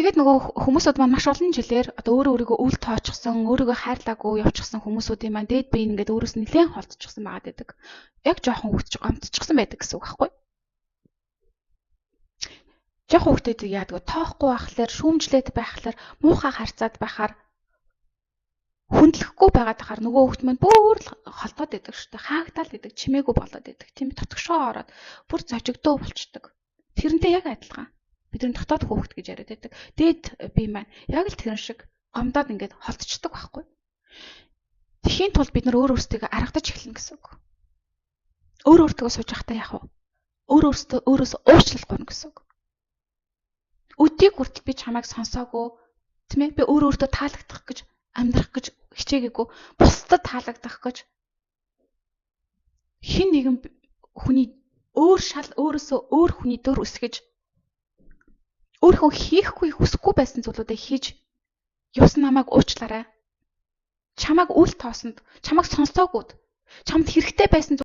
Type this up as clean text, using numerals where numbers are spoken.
Тэгээд нөгөө хүмүүсүүд маань маш олон жилээр одоо өөрийгөө үл тоочсон, өөрийгөө хайрлаагүй явчихсан хүмүүсүүдийн маань дээд бие ингээд өөрөөс нэлээд холдчихсан байгаад байдаг. Яг жоохон хөвч гомдчихсан байдаг гэсэн үг байхгүй? Жоохон хөвгтөд яадаг тоохгүй байхлаар, шүүмжлээд байхлаар, муухай харцаад байхаар хүндлэхгүй байгаад байхаар нөгөө хөвгт маань бүр л холдоод байдаг шүү дээ. Хаагтаал байдаг, чимээгүй болоод байдаг. Тийм дотгошоо ороод бүр зожигдөө болчдөг. Тэрнтэй яг адилхан. Бидний дотоод хөөхт гэж яриад байдаг. Дээд бие маань яг л тэр шиг гомдоод ингээд холдчихдог байхгүй. Тэхийн тулд бид нар өөрөөсөө аргадаж эхэлнэ гэсэн үг. Өөртөө сууж явахдаа яах вэ? Өөрөөсөө уучлахгүй гэсэн үг. Өдийг хүртэл би чамайг сонсоогүй, тийм ээ? Би өөртөө таалагдах гэж амьдрах гэж хичээгээгүй, бусдад таалагдах гэж хин нэгэн хүний өөрөөсөө өөр хүний дөр үсгэж өөрийнхөө хийхгүй хүсэхгүй байсан зүйлүүдээ хийж юус намайг уучлаарай. Чамайг үл тоосонд, чамайг сонсоогүйд, чамд хэрэгтэй байсан